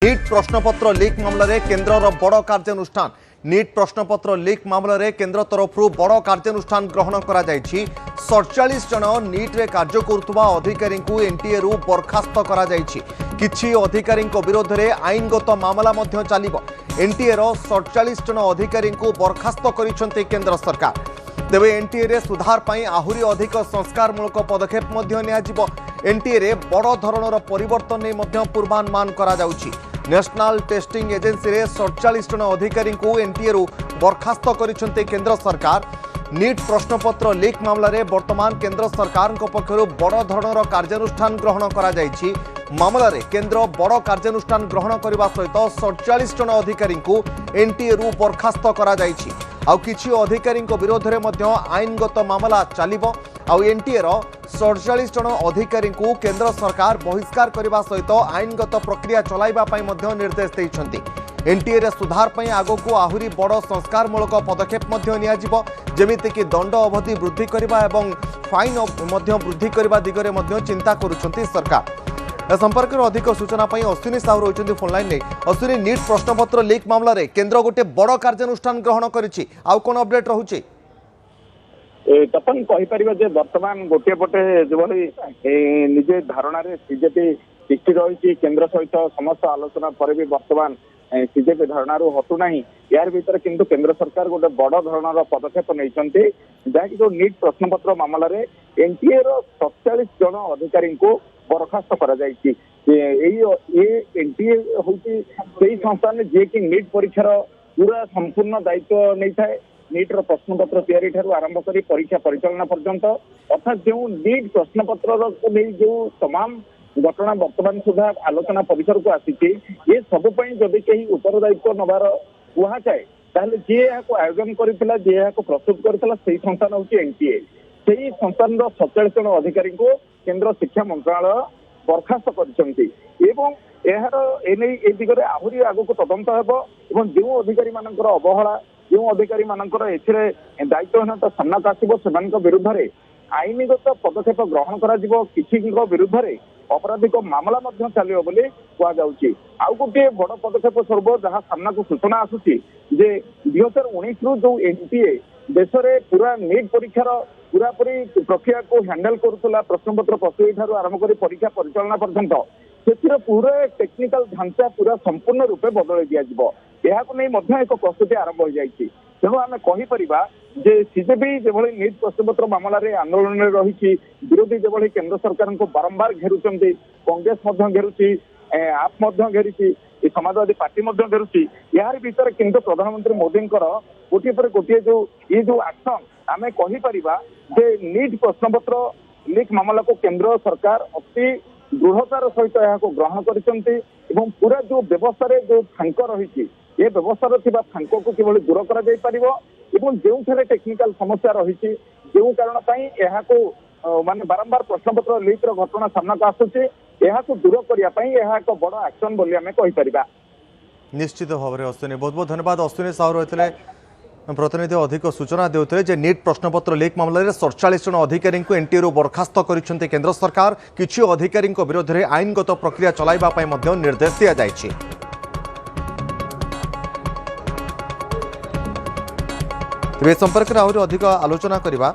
NEET प्रश्नपत्र leak मामलें केन्द्र बड़ कार्यानुष्ठान। नीट प्रश्नपत्र लीक मामलें केन्द्र तरफ बड़ कार्यानुष्ठान ग्रहण कर 47 जन नीट रे कार्य करुवा अधिकारी एनटीए रु बरखास्त कर किछि अधिकारी विरोध में आईनगत मामला चलिबो। एनटीए रो 47 जन अधिकारी बरखास्त करिसेंति केन्द्र सरकार। तेबे एनटीए रे सुधार पाई आहुरी अधिक संस्कारमूलक पदक्षेप एनटीए रे बड़ धरणर परिवर्तन नहीं पूर्वानुमान करा जाउछि। नेशनल टेस्टिंग एजेंसी रे 47 जन अधिकारी एनटीए रु बरखास्त करिसेंति केन्द्र सरकार। नीट प्रश्नपत्र लीक मामलें वर्तमान केन्द्र सरकार पक्षर बड़ धरणर कार्यानुष्ठान ग्रहण करा जाइछि। मामलें केन्द्र बड़ कार्यानुष्ठान ग्रहण करने सहित 47 जन अधिकारी एनटीए रु बरखास्त करा जाइछि। आउ किछि अधिकारी विरोध में आईनगत मामला चलिबो। आउ एनटीए रो 47 जन अधिकारी केन्द्र सरकार बहिष्कार करने सहित आईनगत प्रक्रिया चलाइबा पई मध्य निर्देश देइछन्ति। एनटीए रे सुधार पई आगो को आहुरी बड़ संस्कारमूलक पदक्षेप जेमिति कि दंड अवधि वृद्धि करबा एवं फाइन वृद्धि करबा दिगरे चिंता करुछन्ति सरकार। संपर्क में अधिक सूचना पाई अश्विनी साहू रही फोनलाइन में। अश्विनी, नीट प्रश्नपत्र लीक मामलें केन्द्र गोटे बड़ कार्यानुष्ठान ग्रहण करिछि, आउ कोन अपडेट रहुछि? तपन कहीपर बर्तमान गोटे पटे जो निजे धारणा बीजेपी तिष्ठि रही केन्द्र सहित समस्त आलोचना पर भी बर्तमान बीजेपी धारणु हटुना। यार भीतर किंतु केन्द्र सरकार गोटे बड़ धरणर पदक्षेप नहीं जहाँकि जो नीट प्रश्नपत्र मामलें एनटीए रो 47 जन अधिकारी बरखास्त कर एनटीए हूँ संस्थान जी कि नीट परीक्षार पूरा संपूर्ण दायित्व नहीं थाए। नीट प्रश्नपत्र तैयारी ठारू आरंभ कर परीक्षा परिचालना पर्यंत अर्थात जो नीट प्रश्नपत्र जो तमाम घटना वर्तमान सुधा आलोचना परिसर को आसी ये सबुपाई जदि कहीं उत्तरदायित्व नबार कहुए ताहले जी यहाँ आयोजन करथिला जी यहाँ प्रस्तुत करथिला सही संस्थान हूँ एनटीए। सही संस्थान 47 जन अधिकारी को केन्द्र शिक्षा मंत्रालय बरखास्त करछन्ति एवं यार ए दिगरे आहुरी आगो को तदंत हेबो एवं जो अधिकारी मानकर अवहेला जो अधिकारी मानकर एथिरे दायित्वहीनता सामना आसिबो सेमानक विरुद्ध रे आईनगत पदक्षेप ग्रहण करा जिवो। किछि विरुद्ध रे अपराधिक मामला चलो बोली कहुच्छी। आउ गोटे बड़ पदक्षेप स्वरूप जहाँ सामना को सूचना आसूची जे 2019 रु जो एनटीए देश में पूरा नीट परीक्षार पूरापूरी प्रक्रिया को हैंडल करुला प्रश्नपत्र प्रस्तुति ठारू आरंभ कर परीक्षा परिचालना पर्यंत से पूरा टेक्निकल ढांचा पूरा संपूर्ण रूपे बदल दिज्व। यह एक प्रस्तुति आरंभ हो जाए। तेणु आम कहीपर जे सीजेपी जो नीट प्रश्नपत्र मामलें आंदोलन रही विरोधी जो केन्द्र सरकार को बारंबार घेरुंट कांग्रेस घेरुची आप घेरी समाजवादी पार्टी घेरुची यार भीतर किंतु प्रधानमंत्री मोदी गोटे पर गोटे जो ये जो एक्शन आम कहीपर जे नीट प्रश्नपत्र लीक मामला को केन्द्र सरकार अति दृढ़तार सहित यहाँ ग्रहण कर पूरा जो व्यवस्था जो फांक रही ये व्यवस्था फांक को किभली दूर कर जो टेक्निकल समस्या रही जो कारण माने बारंबार प्रश्नपत्र लीक घटना सामना को आसूची को दूर करने एक बड़ एक्शन बोली आम कहीपर। निश्चित भाव में अश्विनी, बहुत बहुत धन्यवाद। अश्विनी साहू रही प्रतिनिधि अधिक सूचना देते जे नीट प्रश्नपत्र लीक मामलें 47 जन अधिकारी एनटीए रु बरखास्त करिसेंति केन्द्र सरकार। किछि अधिकारी विरोध में आईनगत प्रक्रिया चलाइबा पई मध्य निर्देश दिया जायछि। संपर्क में आहुरी अधिक आलोचना करबा।